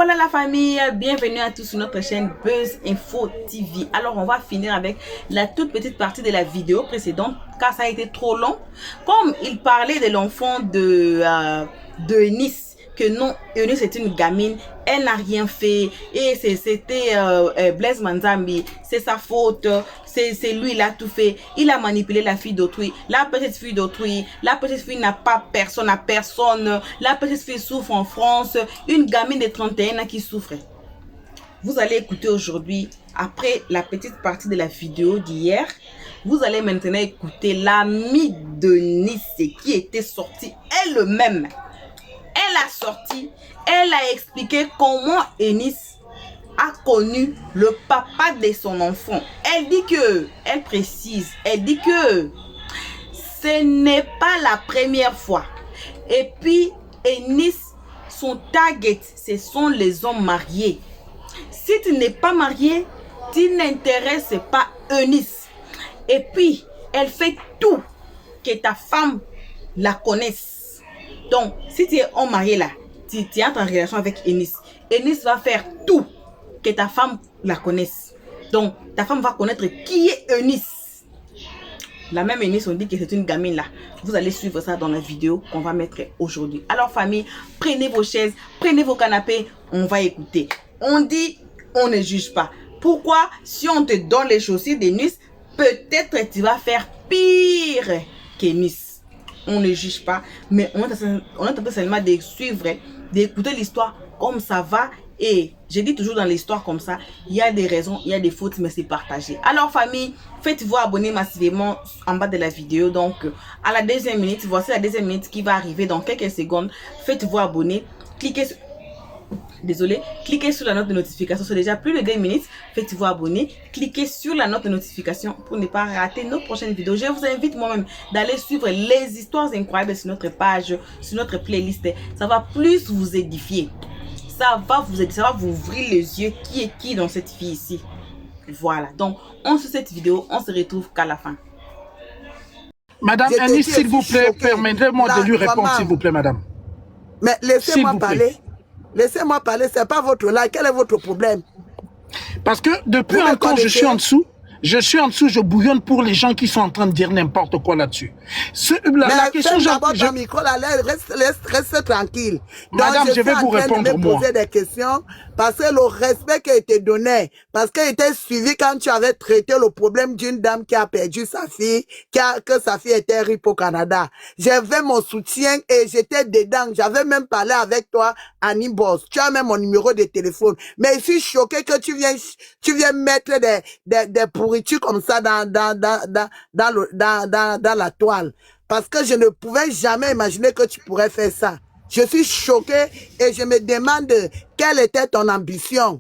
Voilà la famille, bienvenue à tous sur notre chaîne Buzz Info TV. Alors on va finir avec la toute petite partie de la vidéo précédente car ça a été trop long. Comme il parlait de l'enfant de Eunice, que non, Eunice est une gamine, elle n'a rien fait et c'était Blaise Manzambi, c'est sa faute, c'est lui, il a tout fait, il a manipulé la fille d'autrui, la petite fille d'autrui, la petite fille n'a pas personne à personne, la petite fille souffre en France, une gamine de 31 ans qui souffre. Vous allez écouter aujourd'hui, après la petite partie de la vidéo d'hier, vous allez maintenant écouter l'amie de Nice qui était sortie elle-même. Elle a sorti, elle a expliqué comment Eunice a connu le papa de son enfant. Elle dit que, elle précise, elle dit que ce n'est pas la première fois. Et puis, Eunice, son target, ce sont les hommes mariés. Si tu n'es pas marié, tu n'intéresses pas Eunice. Et puis, elle fait tout que ta femme la connaisse. Donc, si tu es homme marié là, tu entres en relation avec Eunice. Eunice va faire tout que ta femme la connaisse. Donc, ta femme va connaître qui est Eunice. La même Eunice, on dit que c'est une gamine là. Vous allez suivre ça dans la vidéo qu'on va mettre aujourd'hui. Alors, famille, prenez vos chaises, prenez vos canapés, on va écouter. On dit, on ne juge pas. Pourquoi? Si on te donne les chaussures d'Eunice, peut-être tu vas faire pire qu'Eunice. On ne juge pas, mais on est en train seulement de suivre, d'écouter l'histoire comme ça va. Et je dis toujours dans l'histoire comme ça, il y a des raisons, il y a des fautes, mais c'est partagé. Alors famille, faites-vous abonner massivement en bas de la vidéo. Donc à la deuxième minute, voici la deuxième minute qui va arriver dans quelques secondes. Faites-vous abonner, cliquez sur... Désolé, cliquez sur la note de notification, c'est déjà plus de 2 minutes. Faites-vous abonner, cliquez sur la note de notification pour ne pas rater nos prochaines vidéos. Je vous invite moi-même d'aller suivre les histoires incroyables sur notre page, sur notre playlist. Ça va plus vous édifier. Ça va vous aider, ça va vous ouvrir les yeux qui est qui dans cette fille ici. Voilà, donc on se cette vidéo, on se retrouve qu'à la fin. Madame Annie, s'il vous plaît, permettez-moi de lui répondre, s'il vous plaît, madame. Mais laissez-moi parler. Laissez-moi parler, c'est pas votre là. Quel est votre problème? Parce que depuis un temps, je suis en dessous, je bouillonne pour les gens qui sont en train de dire n'importe quoi là-dessus. La question, d'abord ton micro là, reste tranquille. Donc, madame, je vais vous répondre, moi. Poser des questions parce que le respect qui a été donné, parce qu'il était suivi quand tu avais traité le problème d'une dame qui a perdu sa fille, que sa fille était ripe au Canada. J'avais mon soutien et j'étais dedans. J'avais même parlé avec toi, Annie Boss. Tu as même mon numéro de téléphone. Mais je suis choqué que tu viens mettre des pourritures comme ça dans la toile. Parce que je ne pouvais jamais imaginer que tu pourrais faire ça. Je suis choqué et je me demande quelle était ton ambition.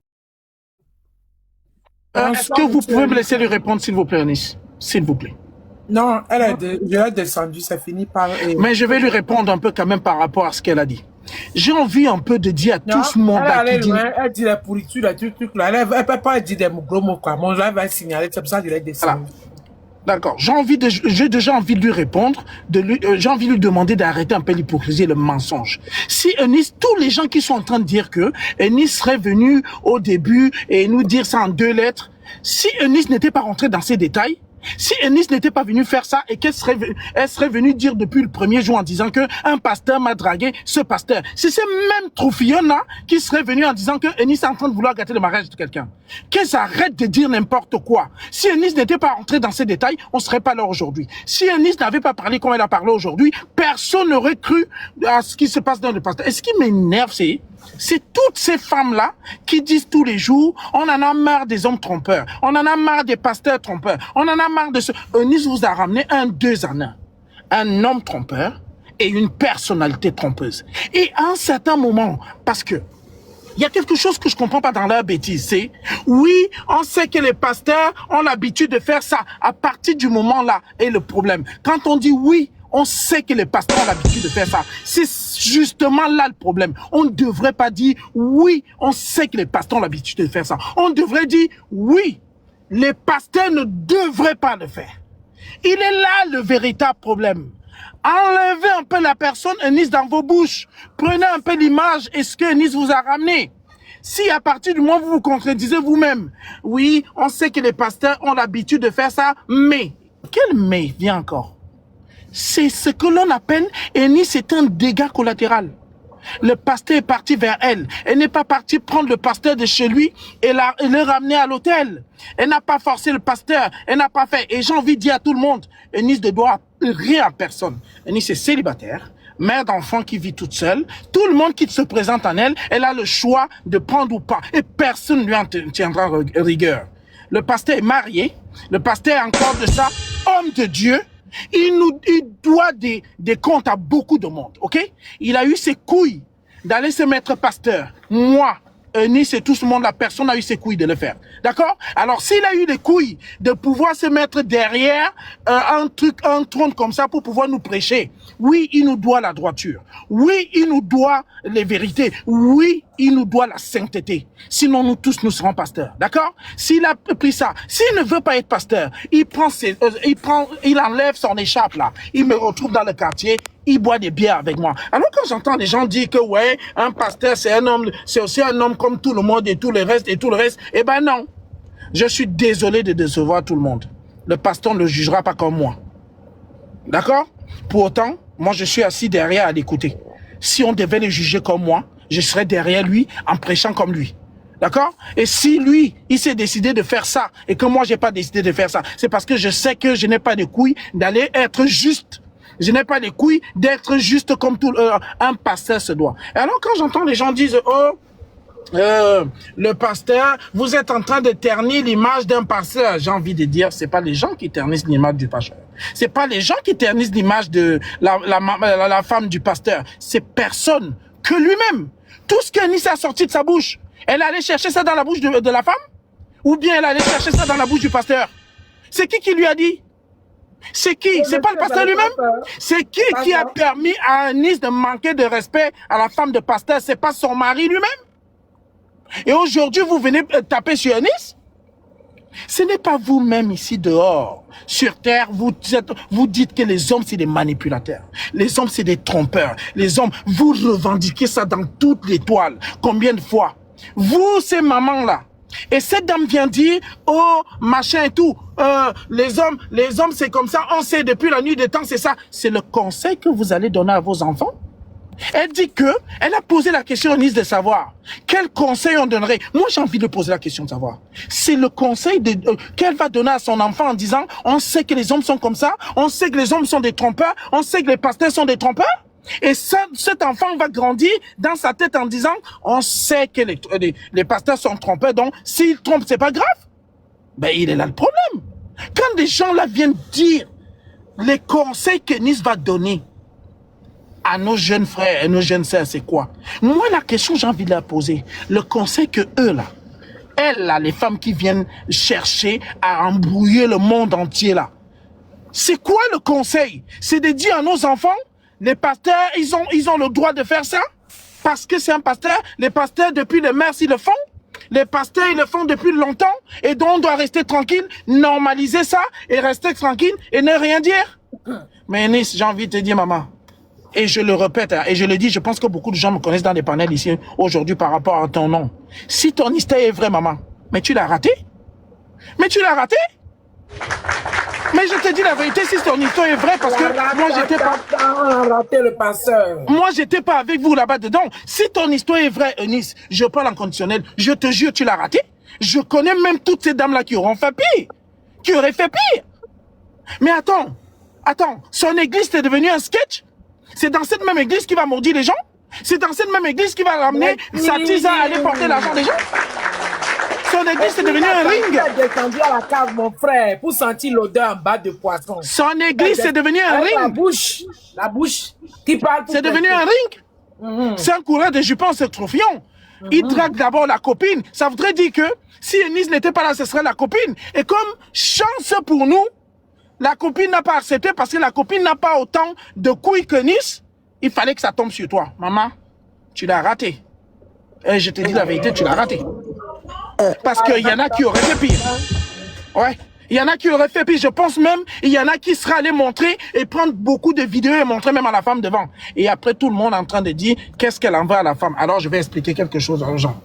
Est-ce que vous pouvez me laisser lui répondre, s'il vous plaît, Anis? S'il vous plaît. Non, elle est descendue, ça finit par... Mais je vais lui répondre un peu quand même par rapport à ce qu'elle a dit. J'ai envie un peu de dire à tout ce monde là qui dit... Elle dit la pourriture, la truc là. Elle ne peut pas dire des gros mots, quoi. Mon live va signaler, c'est pour ça qu'il est descendu. Voilà. D'accord. J'ai déjà envie de lui répondre, j'ai envie de lui demander d'arrêter un peu l'hypocrisie et le mensonge. Si Eunice, tous les gens qui sont en train de dire que Eunice serait venue au début et nous dire ça en 2 lettres, si Eunice n'était pas rentrée dans ces détails, si Eunice n'était pas venue faire ça et elle serait venue dire depuis le premier jour en disant que un pasteur m'a dragué, ce pasteur, c'est ce même Troufillon-là qui serait venu en disant que Eunice est en train de vouloir gâter le mariage de quelqu'un. Qu'elle arrête de dire n'importe quoi. Si Eunice n'était pas rentrée dans ces détails, on serait pas là aujourd'hui. Si Eunice n'avait pas parlé comme elle a parlé aujourd'hui, personne n'aurait cru à ce qui se passe dans le pasteur. Et ce qui m'énerve, c'est toutes ces femmes-là qui disent tous les jours, on en a marre des hommes trompeurs, on en a marre des pasteurs trompeurs, on en a marre de ce... Eunice vous a ramené 2 en 1. Un homme trompeur et une personnalité trompeuse. Et à un certain moment, parce que il y a quelque chose que je comprends pas dans leur bêtise, c'est, oui, on sait que les pasteurs ont l'habitude de faire ça. À partir du moment-là est le problème. Quand on dit oui, on sait que les pasteurs ont l'habitude de faire ça. C'est justement là le problème. On ne devrait pas dire oui, on sait que les pasteurs ont l'habitude de faire ça. On devrait dire oui, les pasteurs ne devraient pas le faire. Il est là le véritable problème. Enlevez un peu la personne Eunice dans vos bouches. Prenez un peu l'image et ce que Eunice vous a ramené. Si à partir du moment où vous vous contredisez vous-même, oui, on sait que les pasteurs ont l'habitude de faire ça, mais, quel mais vient encore? C'est ce que l'on appelle, Eunice, c'est un dégât collatéral. Le pasteur est parti vers elle. Elle n'est pas partie prendre le pasteur de chez lui et le ramener à l'hôtel. Elle n'a pas forcé le pasteur. Elle n'a pas fait. Et j'ai envie de dire à tout le monde, Eunice ne doit rien à personne. Eunice est célibataire, mère d'enfant qui vit toute seule. Tout le monde qui se présente en elle, elle a le choix de prendre ou pas. Et personne ne lui en tiendra rigueur. Le pasteur est marié. Le pasteur est encore de ça, homme de Dieu. Il doit des comptes à beaucoup de monde, ok? Il a eu ses couilles d'aller se mettre pasteur. Moi, Eunice et tout ce monde, la personne a eu ses couilles de le faire. D'accord? Alors, s'il a eu les couilles de pouvoir se mettre derrière un trône comme ça pour pouvoir nous prêcher, oui, il nous doit la droiture. Oui, il nous doit les vérités. Oui, il nous doit la sainteté. Sinon, nous tous, nous serons pasteurs. D'accord? S'il a pris ça, s'il ne veut pas être pasteur, il enlève son écharpe là. Il me retrouve dans le quartier. Il boit des bières avec moi. Alors quand j'entends les gens dire que ouais, un pasteur c'est un homme, c'est aussi un homme comme tout le monde et tout le reste, eh ben non. Je suis désolé de décevoir tout le monde. Le pasteur ne le jugera pas comme moi. D'accord? Pour autant, moi je suis assis derrière à l'écouter. Si on devait le juger comme moi, je serais derrière lui en prêchant comme lui. D'accord? Et si lui, il s'est décidé de faire ça et que moi j'ai pas décidé de faire ça, c'est parce que je sais que je n'ai pas de couilles d'aller être juste. Je n'ai pas les couilles d'être juste comme tout un pasteur se doit. Et alors quand j'entends les gens dire le pasteur, vous êtes en train de ternir l'image d'un pasteur, j'ai envie de dire, c'est pas les gens qui ternissent l'image du pasteur. C'est pas les gens qui ternissent l'image de la femme du pasteur. C'est personne que lui-même. Tout ce qu'Eunice a sorti de sa bouche, elle allait chercher ça dans la bouche de la femme? Ou bien elle allait chercher ça dans la bouche du pasteur? C'est qui lui a dit? C'est qui? C'est pas le pasteur lui-même? C'est qui a permis à Eunice de manquer de respect à la femme de pasteur? C'est pas son mari lui-même? Et aujourd'hui, vous venez taper sur Eunice? Ce n'est pas vous-même ici dehors. Sur terre, vous dites que les hommes, c'est des manipulateurs. Les hommes, c'est des trompeurs. Les hommes, vous revendiquez ça dans toutes les toiles. Combien de fois? Vous, ces mamans-là. Et cette dame vient dire, oh, machin et tout, les hommes, c'est comme ça, on sait depuis la nuit des temps, c'est ça. C'est le conseil que vous allez donner à vos enfants? Elle dit que, elle a posé la question à Eunice de savoir, quel conseil on donnerait? Moi, j'ai envie de poser la question de savoir. C'est le conseil qu'elle va donner à son enfant en disant, on sait que les hommes sont comme ça, on sait que les hommes sont des trompeurs, on sait que les pasteurs sont des trompeurs. Et cet enfant va grandir dans sa tête en disant, on sait que les pasteurs sont trompeurs, donc s'ils trompent, c'est pas grave. Ben, il est là le problème. Quand des gens là viennent dire les conseils que Eunice va donner à nos jeunes frères et nos jeunes sœurs, c'est quoi? Moi, la question, j'ai envie de la poser. Le conseil que eux là, elles là, les femmes qui viennent chercher à embrouiller le monde entier là, c'est quoi le conseil? C'est de dire à nos enfants, les pasteurs, ils ont le droit de faire ça parce que c'est un pasteur. Les pasteurs, depuis le mers, ils le font. Les pasteurs, ils le font depuis longtemps. Et donc, on doit rester tranquille, normaliser ça et rester tranquille et ne rien dire. Mais Nice, j'ai envie de te dire, maman, et je le répète, et je le dis, je pense que beaucoup de gens me connaissent dans les panels ici aujourd'hui par rapport à ton nom. Si ton histoire est vraie, maman, mais tu l'as raté? Mais tu l'as raté? Mais je te dis la vérité, si ton histoire est vraie, parce que moi j'étais pas... raté le passeur. Moi j'étais pas avec vous là-bas dedans. Si ton histoire est vraie, Eunice, je parle en conditionnel, je te jure, tu l'as raté. Je connais même toutes ces dames-là qui auront fait pire. Qui auraient fait pire. Mais attends, son église est devenue un sketch? C'est dans cette même église qui va maudire les gens? C'est dans cette même église qui va ramener sa tisa à aller porter l'argent des gens? Son église est devenue un ring. Il a descendu à la cave, mon frère, pour sentir l'odeur en bas de poisson. Son église est devenue un ring. La bouche qui parle. C'est devenu un ring. C'est un coureur de jupons strophion. Il drague d'abord la copine. Ça voudrait dire que si Eunice n'était pas là, ce serait la copine. Et comme chance pour nous, la copine n'a pas accepté parce que la copine n'a pas autant de couilles que Nice. Il fallait que ça tombe sur toi. Maman, tu l'as raté. Et je te dis la vérité, tu l'as raté. Parce qu'il y en a qui auraient fait pire. Ouais. Il y en a qui auraient fait pire. Je pense même, il y en a qui seraient allés montrer et prendre beaucoup de vidéos et montrer même à la femme devant. Et après, tout le monde est en train de dire qu'est-ce qu'elle envoie à la femme. Alors, je vais expliquer quelque chose aux gens.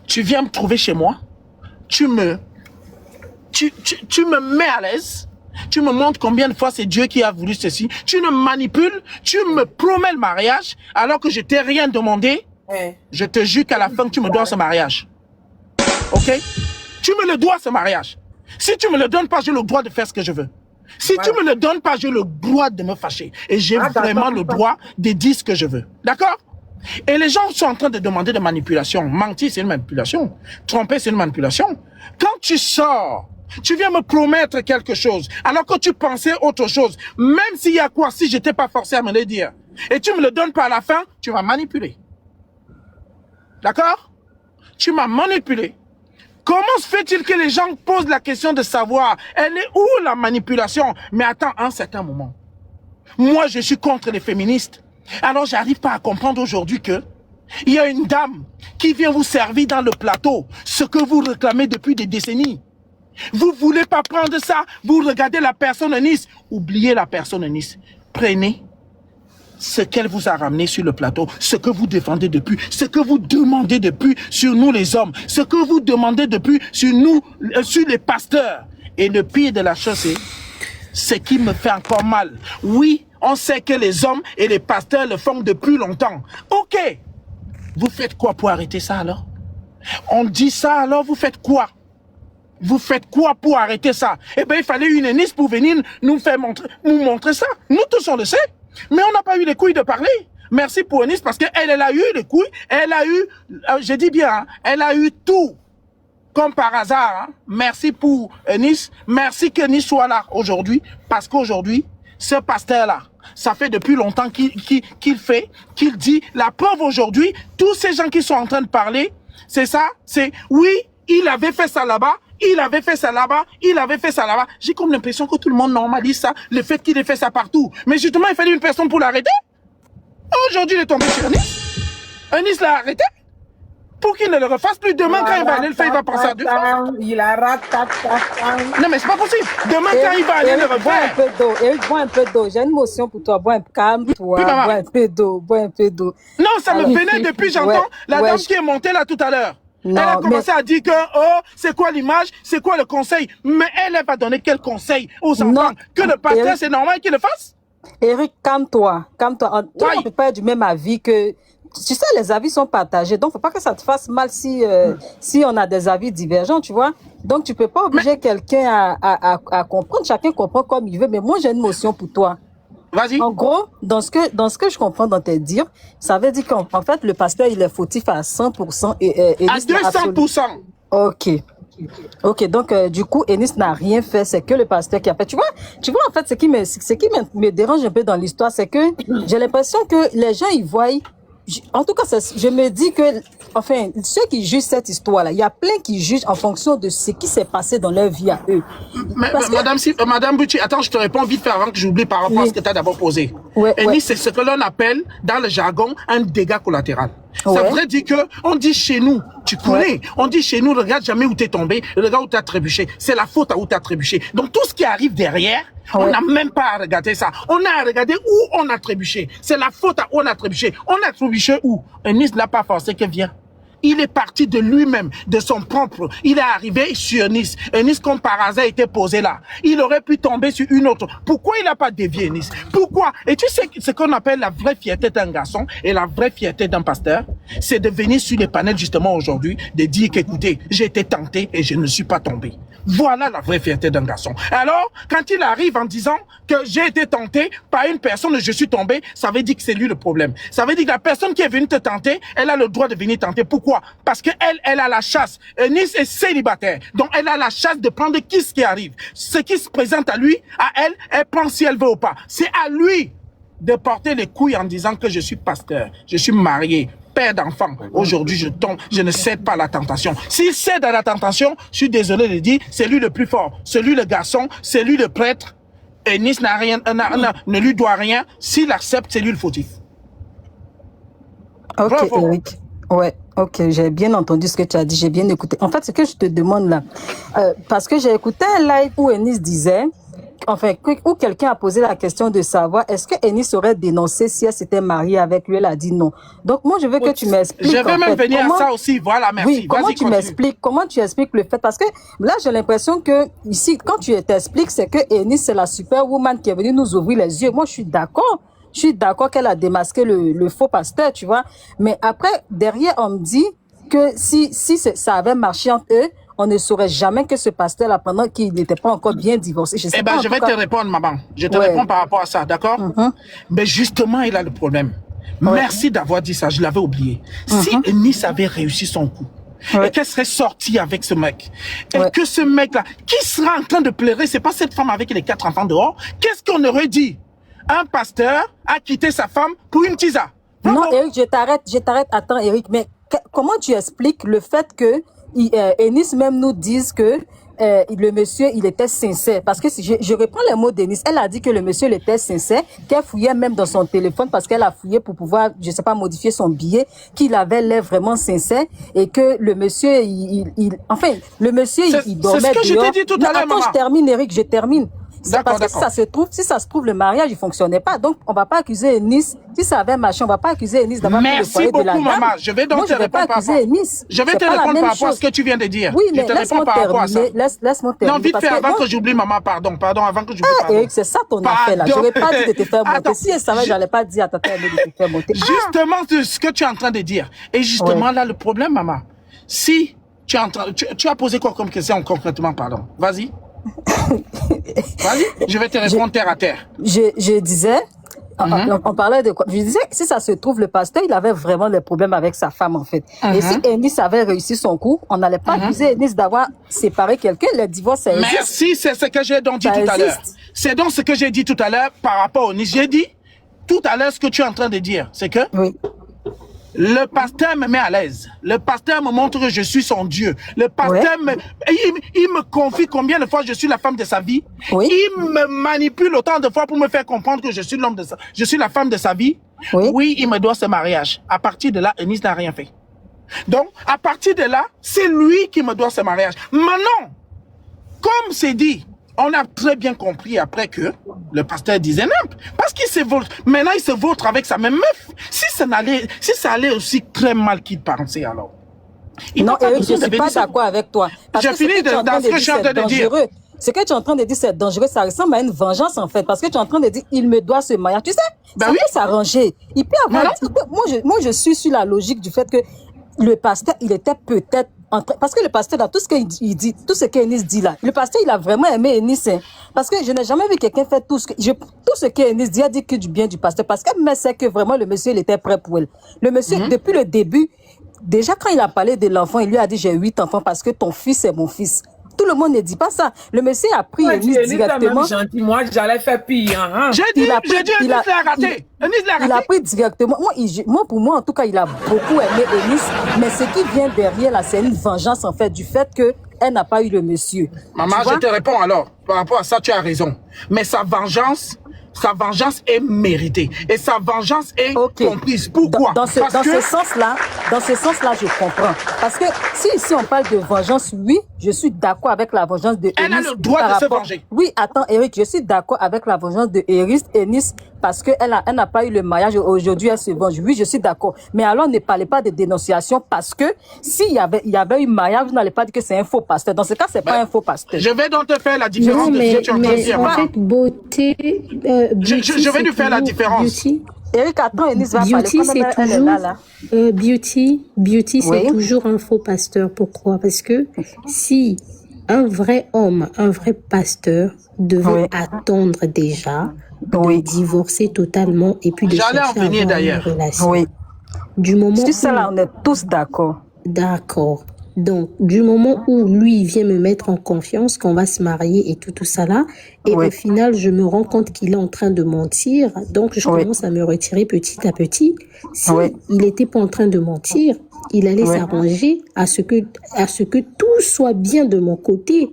Tu viens me trouver chez moi, tu me mets à l'aise, tu me montres combien de fois c'est Dieu qui a voulu ceci, tu me manipules, tu me promets le mariage alors que je t'ai rien demandé. Je te jure qu'à la fin, tu me dois ce mariage. Ok? Tu me le dois ce mariage. Si tu me le donnes pas, j'ai le droit de faire ce que je veux. Si tu me le donnes pas, j'ai le droit de me fâcher. Et j'ai vraiment le droit de dire ce que je veux. D'accord? Et les gens sont en train de demander de manipulation. Mentir, c'est une manipulation. Tromper, c'est une manipulation. Quand tu sors, tu viens me promettre quelque chose, alors que tu pensais autre chose. Même s'il y a quoi, si je t'ai pas forcé à me le dire, et tu me le donnes pas à la fin, tu vas manipuler. D'accord? Tu m'as manipulé. Comment se fait-il que les gens posent la question de savoir, elle est où la manipulation? Mais attends, à un certain moment. Moi, je suis contre les féministes. Alors, j'arrive pas à comprendre aujourd'hui que il y a une dame qui vient vous servir dans le plateau, ce que vous réclamez depuis des décennies. Vous voulez pas prendre ça, vous regardez la personne en Nice, oubliez la personne en Nice. Prenez ce qu'elle vous a ramené sur le plateau, ce que vous défendez depuis, ce que vous demandez depuis sur nous les hommes, ce que vous demandez depuis sur nous, sur les pasteurs. Et le pire de la chose, c'est ce qui me fait encore mal. Oui, on sait que les hommes et les pasteurs le font depuis longtemps. Ok, vous faites quoi pour arrêter ça alors? On dit ça alors, vous faites quoi? Vous faites quoi pour arrêter ça? Eh bien, il fallait une Nice pour venir nous montrer ça. Nous tous, on le sait. Mais on n'a pas eu les couilles de parler. Merci pour Nice parce qu'elle a eu les couilles. Elle a eu, je dis bien, hein, elle a eu tout. Comme par hasard. Hein. Merci pour Nice. Merci que Nice soit là aujourd'hui. Parce qu'aujourd'hui, ce pasteur-là, ça fait depuis longtemps qu'il dit, la preuve aujourd'hui, tous ces gens qui sont en train de parler, c'est ça, c'est, oui, il avait fait ça là-bas, il avait fait ça là-bas, il avait fait ça là-bas. J'ai comme l'impression que tout le monde normalise ça, le fait qu'il ait fait ça partout. Mais justement, il fallait une personne pour l'arrêter. Aujourd'hui, il est tombé sur Nice. Nice l'a arrêté. Pour qu'il ne le refasse plus. Demain, quand il va aller le faire, il va penser à deux fois. Il a raté. Non, mais c'est pas possible. Demain, quand il va aller le refaire. Bois un peu d'eau. Eric, bois un peu d'eau. J'ai une motion pour toi. Bois un calme-toi. Oui, bois un peu d'eau. Bois un peu d'eau. Non, ça me venait depuis, j'entends la dame qui est montée là tout à l'heure. Elle a commencé à dire que, oh, c'est quoi l'image, c'est quoi le conseil. Mais elle va donner quel conseil aux enfants? Que le pasteur, c'est normal qu'il le fasse? Eric, calme-toi. Calme-toi. Tout le monde ne peut pas être du même avis que... Tu sais, les avis sont partagés. Donc, faut pas que ça te fasse mal si on a des avis divergents, tu vois. Donc, tu peux pas obliger quelqu'un à comprendre. Chacun comprend comme il veut. Mais moi, j'ai une motion pour toi. Vas-y. En gros, dans ce que je comprends dans tes dires, ça veut dire qu'en fait, le pasteur, il est fautif à 100% et à 200%. Ok, donc du coup, Ennis n'a rien fait, c'est que le pasteur qui a fait. Tu vois en fait, ce qui me dérange un peu dans l'histoire, c'est que j'ai l'impression que les gens ils voient. En tout cas, je me dis que, enfin, ceux qui jugent cette histoire-là, il y a plein qui jugent en fonction de ce qui s'est passé dans leur vie à eux. Mais, Madame Bucci, attends, je te réponds vite fait avant que j'oublie par rapport à ce que tu as d'abord posé. C'est ce que l'on appelle, dans le jargon, un dégât collatéral. Ça voudrait dire que, on dit chez nous, tu connais, on dit chez nous, regarde jamais où t'es tombé, regarde où t'as trébuché. C'est la faute à où t'as trébuché. Donc tout ce qui arrive derrière, on n'a même pas à regarder ça. On a à regarder où on a trébuché. C'est la faute à où on a trébuché. On a trébuché où? Nice n'a pas forcé que vient. Il est parti de lui-même, de son propre. Il est arrivé sur Nice. Nice, comme par hasard, était posé là. Il aurait pu tomber sur une autre. Pourquoi il n'a pas dévié Nice? Pourquoi? Et tu sais ce qu'on appelle la vraie fierté d'un garçon et la vraie fierté d'un pasteur? C'est de venir sur les panels justement aujourd'hui, de dire qu'écoutez, j'ai été tenté et je ne suis pas tombé. Voilà la vraie fierté d'un garçon. Alors, quand il arrive en disant que j'ai été tenté par une personne et je suis tombé, ça veut dire que c'est lui le problème. Ça veut dire que la personne qui est venue te tenter, elle a le droit de venir tenter. Pourquoi? Parce que elle a la chasse. Nice est célibataire. Donc, elle a la chasse de prendre ce qui arrive. Ce qui se présente à lui, à elle, elle prend si elle veut ou pas. C'est à lui de porter les couilles en disant que je suis pasteur, je suis marié, père d'enfants. Aujourd'hui, je tombe, je ne cède pas à la tentation. S'il cède à la tentation, je suis désolé de dire, c'est lui le plus fort. C'est lui le garçon, c'est lui le prêtre. Et Nice n'a rien, ne lui doit rien. S'il accepte, c'est lui le fautif. Ok, bravo. Eric. Ouais, ok, j'ai bien entendu ce que tu as dit, j'ai bien écouté. En fait, ce que je te demande là, parce que j'ai écouté un live où Ennis disait enfin, où quelqu'un a posé la question de savoir est-ce que Eunice aurait dénoncé si elle s'était mariée avec lui. Elle a dit non. Donc moi, je veux que tu m'expliques. Je vais même venir à ça aussi. Voilà, merci. Oui, comment tu expliques le fait, parce que là, j'ai l'impression que ici, quand tu t'expliques, c'est que Eunice, c'est la superwoman qui est venue nous ouvrir les yeux. Moi, je suis d'accord. Je suis d'accord qu'elle a démasqué le faux pasteur, tu vois. Mais après, derrière, on me dit que si ça avait marché entre eux, on ne saurait jamais que ce pasteur-là, pendant qu'il n'était pas encore bien divorcé. Je sais pas, je vais te répondre, maman. Je te réponds par rapport à ça, d'accord? Mais justement, il a le problème. Merci d'avoir dit ça, je l'avais oublié. Si Eunice avait réussi son coup, et qu'elle serait sortie avec ce mec, et que ce mec-là, qui sera en train de pleurer, c'est pas cette femme avec les 4 enfants dehors, qu'est-ce qu'on aurait dit? Un pasteur a quitté sa femme pour une tisa. Non, Eric, je t'arrête. Attends, Eric, mais comment tu expliques le fait que Eunice même nous dise que le monsieur, il était sincère? Parce que si je reprends les mots d'Eunice, elle a dit que le monsieur, il était sincère, qu'elle fouillait même dans son téléphone parce qu'elle a fouillé pour pouvoir, je sais pas, modifier son billet, qu'il avait l'air vraiment sincère et que le monsieur, le monsieur, il dormait dehors. C'est ce que je t'ai dit tout à l'heure, maman. Attends, je termine, Eric, je termine. D'accord, parce que si ça se trouve, le mariage, il fonctionnait pas. Donc, on va pas accuser Eunice. Si ça avait marché, on va pas accuser Eunice d'avoir pris le foyer de la dame. Merci beaucoup, maman. Je vais donc te répondre par rapport. Je vais te répondre par rapport à ce que tu viens de dire. Oui, mais laisse-moi terminer. Laisse-moi terminer. Non, vite fait, avant que j'oublie, maman, pardon, avant que j'oublie. Eric, c'est ça ton affaire, là. J'aurais pas dit de te faire monter. Si elle savait, j'allais pas dire à ta tante de te faire monter. Justement, ce que tu es en train de dire. Et justement, là, le problème, maman. Si tu as posé quoi comme question concrètement, pardon? Vas-y. Vas-y, je vais te répondre terre à terre. Je disais, on parlait de quoi? Je disais, si ça se trouve, le pasteur, il avait vraiment des problèmes avec sa femme, en fait. Et si Eunice avait réussi son coup, on n'allait pas accuser Eunice d'avoir séparé quelqu'un. Le divorce, ça existe. Merci, c'est ce que j'ai donc dit tout à l'heure. C'est donc ce que j'ai dit tout à l'heure par rapport au Eunice. J'ai dit tout à l'heure ce que tu es en train de dire. C'est que le pasteur me met à l'aise. Le pasteur me montre que je suis son Dieu. Le pasteur il me confie combien de fois je suis la femme de sa vie. Il me manipule autant de fois pour me faire comprendre que je suis je suis la femme de sa vie. Oui, il me doit ce mariage. À partir de là, Eunice n'a rien fait. Donc, à partir de là, c'est lui qui me doit ce mariage. Maintenant, comme c'est dit, on a très bien compris après que le pasteur disait n'importe. Parce qu'il se vautre. Maintenant, il se vautre avec sa même meuf. Si ça allait aussi très mal qu'il pensait alors. Non, Eric, je ne suis pas d'accord avec toi. J'ai fini dans ce que je suis en train de dire. Ce que tu es en train de dire, c'est dangereux. Ça ressemble à une vengeance, en fait. Parce que tu es en train de dire, il me doit ce mariage. Tu sais, ça peut s'arranger. Il peut avoir... Moi, je suis sur la logique du fait que le pasteur, il était peut-être parce que le pasteur, dans tout ce qu'il dit, tout ce qu'Eunice dit là, le pasteur, il a vraiment aimé Eunice. Hein, parce que je n'ai jamais vu quelqu'un faire tout ce qu'Eunice dit, a dit que du bien du pasteur. Parce qu'elle sait que vraiment le monsieur, il était prêt pour elle. Le monsieur, depuis le début, déjà quand il a parlé de l'enfant, il lui a dit, j'ai 8 enfants parce que ton fils est mon fils. Tout le monde ne dit pas ça. Le monsieur a pris Eunice directement. Moi, j'allais faire pire. Hein. J'ai dit, Eunice l'a raté. Il a pris directement. Pour moi, en tout cas, il a beaucoup aimé Eunice. Mais ce qui vient derrière, là, c'est une vengeance, en fait, du fait qu'elle n'a pas eu le monsieur. Maman, je te réponds alors. Par rapport à ça, tu as raison. Mais sa vengeance est méritée. Et sa vengeance est comprise. Pourquoi? Dans ce sens-là, je comprends. Parce que si ici on parle de vengeance, oui, je suis d'accord avec la vengeance de Eunice. Elle a le droit de se venger. Oui, attends, Eric, je suis d'accord avec la vengeance de Eunice parce qu'elle n'a pas eu le mariage. Aujourd'hui, elle se venge. Oui, je suis d'accord. Mais alors, ne parlez pas de dénonciation parce que s'il y avait eu mariage, vous n'allez pas dire que c'est un faux pasteur. Dans ce cas, c'est pas un faux pasteur. Je vais donc te faire la différence de ce que tu es en train de dire. En fait, beauté... je vais lui faire la différence. Beauty. Eric, attends, Eunice va Beauty, parler. Beauty, c'est toujours un faux pasteur. Pourquoi? Parce que si un vrai homme, un vrai pasteur devait attendre déjà de divorcer totalement et puis de chercher à avoir une relation. Oui. Du moment sur ça, là, on est tous d'accord. D'accord. Donc, du moment où lui vient me mettre en confiance qu'on va se marier et tout ça là, et au final, je me rends compte qu'il est en train de mentir, donc je commence à me retirer petit à petit. Si il n'était pas en train de mentir, il allait s'arranger à ce que tout soit bien de mon côté.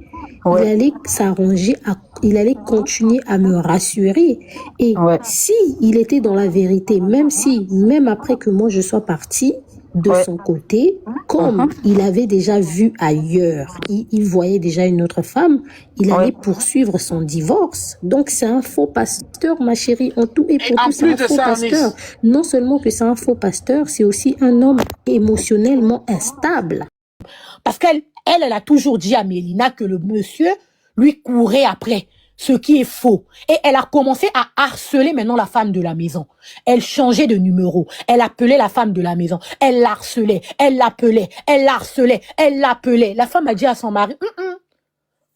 Il allait s'arranger, il allait continuer à me rassurer. Et si il était dans la vérité, même après que moi je sois partie, De son côté, comme il avait déjà vu ailleurs, il voyait déjà une autre femme, il allait poursuivre son divorce. Donc c'est un faux pasteur, ma chérie. En tout et pour en tout, c'est plus un de faux ça, pasteur. Anis, Non seulement que c'est un faux pasteur, c'est aussi un homme émotionnellement instable. Parce elle a toujours dit à Mélina que le monsieur lui courait après, ce qui est faux. Et elle a commencé à harceler maintenant la femme de la maison. Elle changeait de numéro. Elle appelait la femme de la maison. Elle l'harcelait, elle l'appelait, elle l'harcelait, elle l'appelait. La femme a dit à son mari,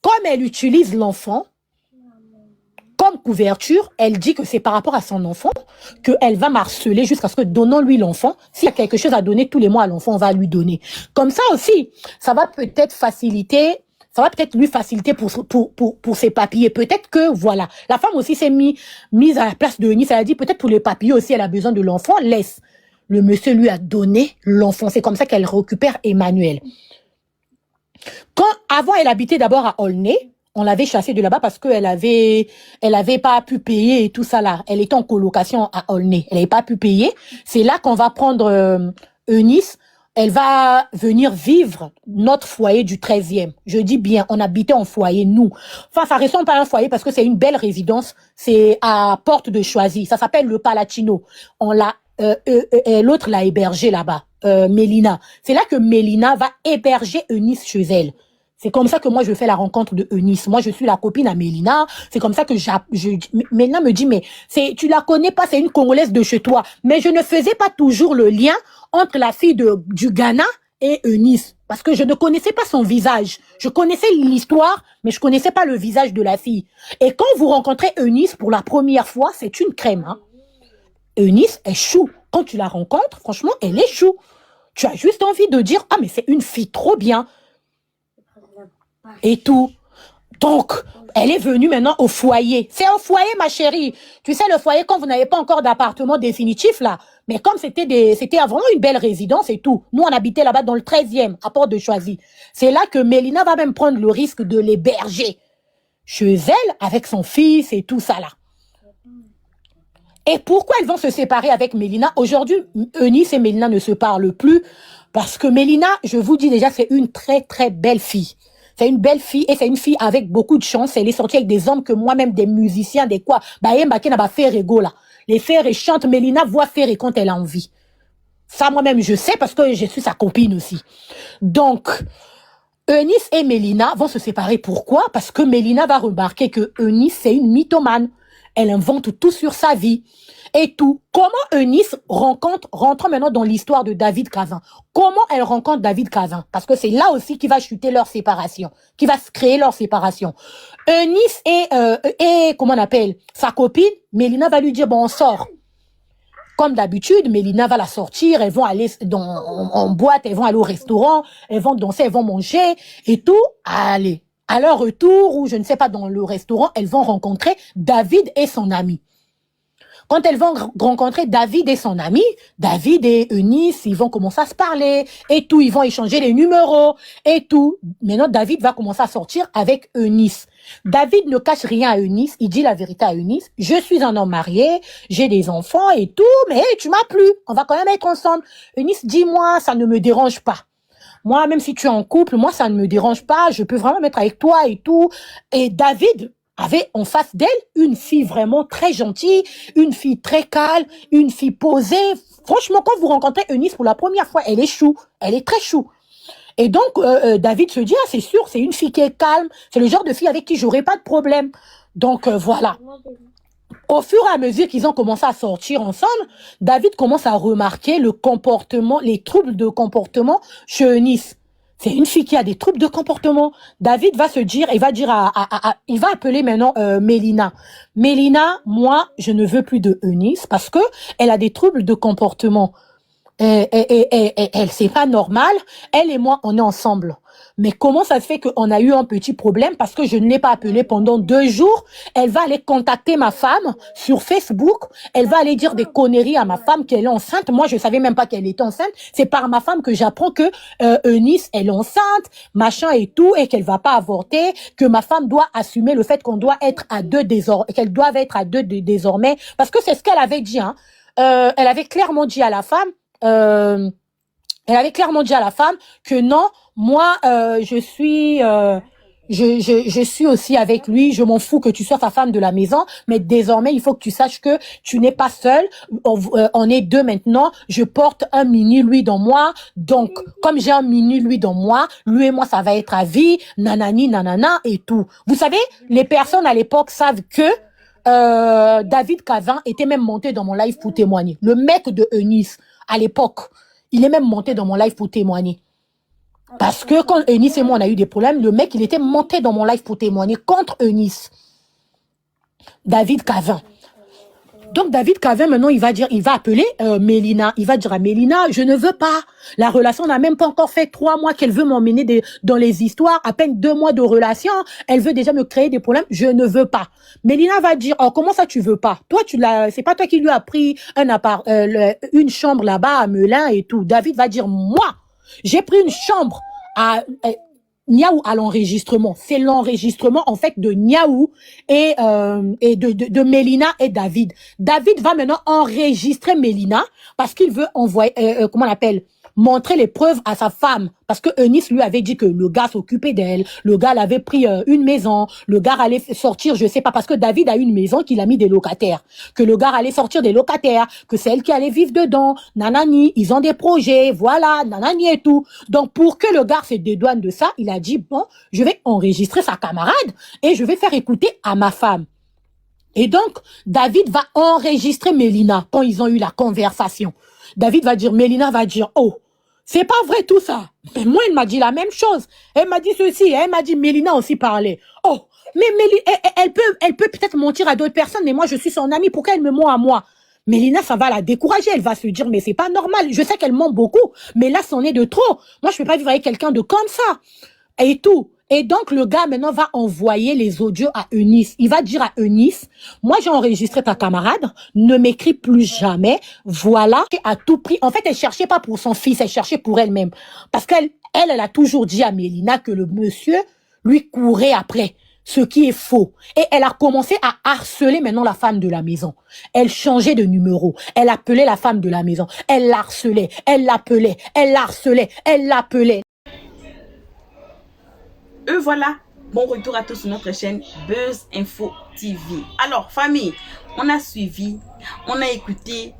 comme elle utilise l'enfant comme couverture, elle dit que c'est par rapport à son enfant qu'elle va m'harceler jusqu'à ce que donnons-lui l'enfant. S'il y a quelque chose à donner tous les mois à l'enfant, on va lui donner. Comme ça aussi, ça va peut-être lui faciliter pour ses papiers. Peut-être que, voilà. La femme aussi s'est mise à la place de Eunice. Elle a dit, peut-être pour les papiers aussi, elle a besoin de l'enfant. Laisse. Le monsieur lui a donné l'enfant. C'est comme ça qu'elle récupère Emmanuel. Avant, elle habitait d'abord à Aulnay. On l'avait chassée de là-bas parce qu'elle avait pas pu payer et tout ça là. Elle était en colocation à Aulnay. Elle n'avait pas pu payer. C'est là qu'on va prendre Eunice. Elle va venir vivre notre foyer du 13e. Je dis bien, on habitait en foyer, nous. Enfin, ça ressemble pas à un foyer parce que c'est une belle résidence. C'est à Porte de Choisy. Ça s'appelle le Palatino. L'autre l'a hébergé là-bas, Mélina. C'est là que Mélina va héberger Eunice chez elle. C'est comme ça que moi, je fais la rencontre de Eunice. Moi, je suis la copine à Mélina. C'est comme ça que Mélina me dit, mais tu la connais pas, c'est une Congolaise de chez toi. Mais je ne faisais pas toujours le lien entre la fille du Ghana et Eunice. Parce que je ne connaissais pas son visage. Je connaissais l'histoire, mais je connaissais pas le visage de la fille. Et quand vous rencontrez Eunice pour la première fois, c'est une crème, hein. Eunice est chou. Quand tu la rencontres, franchement, elle est chou. Tu as juste envie de dire, ah, mais c'est une fille trop bien. Et tout. Donc, elle est venue maintenant au foyer. C'est un foyer, ma chérie. Tu sais, le foyer, quand vous n'avez pas encore d'appartement définitif, là. Mais comme c'était vraiment une belle résidence et tout. Nous, on habitait là-bas dans le 13e, à Porte de Choisy. C'est là que Mélina va même prendre le risque de l'héberger chez elle, avec son fils et tout ça, là. Et pourquoi elles vont se séparer avec Mélina? Aujourd'hui, Eunice et Mélina ne se parlent plus. Parce que Mélina, je vous dis déjà, c'est une très, très belle fille. C'est une belle fille et c'est une fille avec beaucoup de chance. Elle est sortie avec des hommes que moi-même, des musiciens, des quoi. Là. Les Ferré chantent, Mélina voit Ferré quand elle a envie. Ça, moi-même, je sais parce que je suis sa copine aussi. Donc, Eunice et Mélina vont se séparer. Pourquoi? Parce que Mélina va remarquer que Eunice, c'est une mythomane. Elle invente tout sur sa vie. Et tout. Comment Eunice rentrons maintenant dans l'histoire de David Cazin. Comment elle rencontre David Cazin? Parce que c'est là aussi qui va chuter leur séparation, qui va se créer leur séparation. Eunice et comment on appelle, sa copine, Mélina va lui dire, bon, on sort. Comme d'habitude, Mélina va la sortir, elles vont aller en boîte, elles vont aller au restaurant, elles vont danser, elles vont manger et tout. Allez. À leur retour, ou je ne sais pas, dans le restaurant, elles vont rencontrer David et son ami. Quand elles vont rencontrer David et son ami, David et Eunice, ils vont commencer à se parler et tout. Ils vont échanger les numéros et tout. Maintenant, David va commencer à sortir avec Eunice. David ne cache rien à Eunice. Il dit la vérité à Eunice. Je suis un homme marié, j'ai des enfants et tout, mais tu m'as plu. On va quand même être ensemble. Eunice dit, moi, ça ne me dérange pas. Moi, même si tu es en couple, moi, ça ne me dérange pas. Je peux vraiment être avec toi et tout. Et David avait en face d'elle une fille vraiment très gentille, une fille très calme, une fille posée. Franchement, quand vous rencontrez Eunice pour la première fois, elle est chou. Elle est très chou. Et donc, David se dit, ah, c'est sûr, c'est une fille qui est calme. C'est le genre de fille avec qui j'aurais pas de problème. Donc, voilà. Au fur et à mesure qu'ils ont commencé à sortir ensemble, David commence à remarquer le comportement, les troubles de comportement chez Eunice. C'est une fille qui a des troubles de comportement. David va se dire, il va dire il va appeler maintenant Mélina. Mélina, moi, je ne veux plus de Eunice parce que elle a des troubles de comportement. Elle, c'est pas normal. Elle et moi, on est ensemble. Mais comment ça se fait qu'on a eu un petit problème parce que je ne l'ai pas appelée pendant 2 jours? Elle va aller contacter ma femme sur Facebook. Elle va aller dire des conneries à ma femme qu'elle est enceinte. Moi, je savais même pas qu'elle était enceinte. C'est par ma femme que j'apprends que Eunice, elle est enceinte, machin et tout, et qu'elle va pas avorter, que ma femme doit assumer le fait qu'on doit être à deux désormais, qu'elle doit être à deux désormais, parce que c'est ce qu'elle avait dit. Hein. Elle avait clairement dit à la femme. Elle avait clairement dit à la femme que non, moi, je suis aussi avec lui, je m'en fous que tu sois sa femme de la maison, mais désormais, il faut que tu saches que tu n'es pas seule, on est deux maintenant, je porte un mini lui dans moi, donc, comme j'ai un mini lui dans moi, lui et moi, ça va être à vie, nanani, nanana, et tout. Vous savez, les personnes à l'époque savent que David Cavin était même monté dans mon live pour témoigner. Le mec de Eunice, à l'époque, il est même monté dans mon live pour témoigner. Parce que quand Eunice et moi, on a eu des problèmes, le mec, il était monté dans mon live pour témoigner contre Eunice. David Cavin. Donc, David Cavin, maintenant, il va appeler Mélina. Il va dire à Mélina, je ne veux pas. La relation n'a même pas encore fait 3 mois qu'elle veut m'emmener dans les histoires. À peine 2 mois de relation. Elle veut déjà me créer des problèmes. Je ne veux pas. Mélina va dire, oh, comment ça tu veux pas? Toi, c'est pas toi qui lui as pris une chambre là-bas à Melun et tout. David va dire, moi, j'ai pris une chambre à Niaou à l'enregistrement. C'est l'enregistrement, en fait, de Niaou et de Mélina et David. David va maintenant enregistrer Mélina parce qu'il veut envoyer, comment on appelle, montrer les preuves à sa femme. Parce que Eunice lui avait dit que le gars s'occupait d'elle, le gars l'avait pris une maison, le gars allait sortir, je sais pas, parce que David a une maison qu'il a mis des locataires, que le gars allait sortir des locataires, que c'est elle qui allait vivre dedans, nanani, ils ont des projets, voilà, nanani et tout. Donc pour que le gars se dédouane de ça, il a dit, bon, je vais enregistrer sa camarade et je vais faire écouter à ma femme. Et donc, David va enregistrer Mélina quand ils ont eu la conversation. David va dire, Mélina va dire, oh, c'est pas vrai tout ça. Mais moi, elle m'a dit la même chose. Elle m'a dit ceci. Elle m'a dit, Mélina aussi parlait. Oh, mais elle peut peut-être mentir à d'autres personnes, mais moi, je suis son amie. Pourquoi elle me ment à moi? Mélina, ça va la décourager. Elle va se dire, mais c'est pas normal. Je sais qu'elle ment beaucoup, mais là, c'en est de trop. Moi, je peux pas vivre avec quelqu'un de comme ça. Et tout. Et donc, le gars, maintenant, va envoyer les audios à Eunice. Il va dire à Eunice, moi, j'ai enregistré ta camarade, ne m'écris plus jamais. Voilà, à tout prix. En fait, elle cherchait pas pour son fils, elle cherchait pour elle-même. Parce qu'elle a toujours dit à Mélina que le monsieur lui courait après. Ce qui est faux. Et elle a commencé à harceler maintenant la femme de la maison. Elle changeait de numéro. Elle appelait la femme de la maison. Elle l'harcelait. Elle l'appelait. Elle l'harcelait. Elle l'appelait. Voilà, bon retour à tous sur notre chaîne Buzz Info TV. Alors famille, on a suivi, on a écouté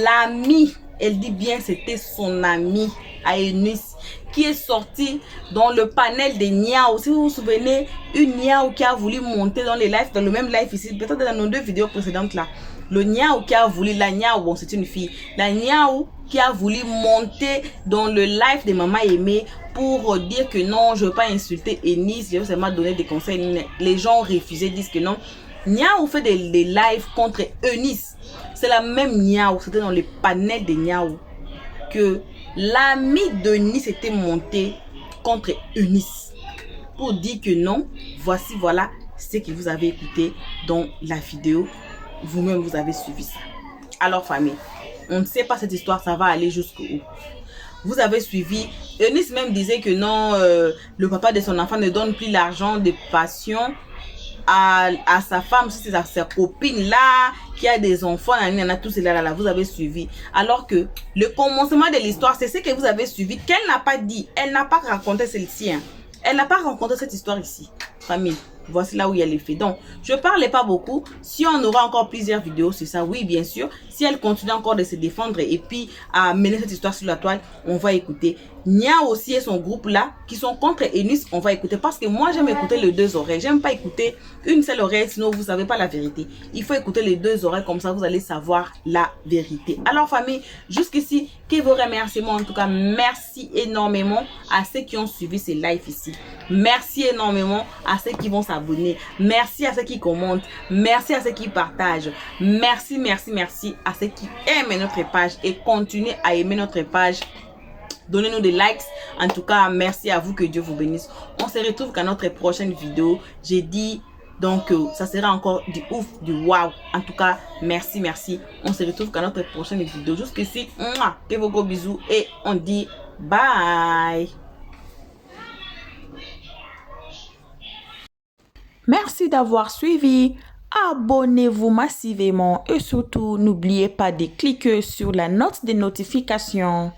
l'ami, elle dit bien c'était son ami à Eunice qui est sorti dans le panel des Niaou. Si vous vous souvenez, une Niaou qui a voulu monter dans les lives, dans le même live ici, peut-être dans nos 2 vidéos précédentes là. Le Niaou qui a voulu, la Niaou, bon c'est une fille, la Niaou qui a voulu monter dans le live de Maman Aimée pour dire que non, je ne veux pas insulter Eunice, je vais seulement donner des conseils. Les gens ont refusé, disent que non. Niaou fait des lives contre Eunice. C'est la même Niaou, c'était dans le panel de Niaou que l'ami d'Eunice était monté contre Eunice pour dire que non, voici, voilà ce que vous avez écouté dans la vidéo. Vous-même, vous avez suivi ça. Alors, famille, on ne sait pas cette histoire, ça va aller jusqu'où. Vous avez suivi. Eunice même disait que non, le papa de son enfant ne donne plus l'argent de passion à sa femme, c'est sa copine là, qui a des enfants, il y en a tous là, vous avez suivi. Alors que le commencement de l'histoire, c'est ce que vous avez suivi, qu'elle n'a pas dit, elle n'a pas raconté celle-ci. Hein. Elle n'a pas raconté cette histoire ici, famille. Voici là où il y a les faits. Donc, je ne parlais pas beaucoup. Si on aura encore plusieurs vidéos sur ça, oui, bien sûr. Si elle continue encore de se défendre et puis à mener cette histoire sur la toile, on va écouter. Nia aussi et son groupe là, qui sont contre Eunice, on va écouter. Parce que moi, j'aime écouter les 2 oreilles. J'aime pas écouter une seule oreille, sinon vous ne savez pas la vérité. Il faut écouter les 2 oreilles, comme ça vous allez savoir la vérité. Alors, famille, jusqu'ici, que vos remerciements. En tout cas, merci énormément à ceux qui ont suivi ces lives ici. Merci énormément à ceux qui vont s'abonner. Merci à ceux qui commentent. Merci à ceux qui partagent. Merci, merci, merci à ceux qui aiment notre page et continuez à aimer notre page. Donnez-nous des likes. En tout cas, merci à vous. Que Dieu vous bénisse. On se retrouve dans notre prochaine vidéo. J'ai dit donc ça sera encore du ouf, du wow. En tout cas, merci, merci. On se retrouve dans notre prochaine vidéo. Jusqu'ici, que vos gros bisous et on dit bye. Merci d'avoir suivi. Abonnez-vous massivement et surtout n'oubliez pas de cliquer sur la note de notification.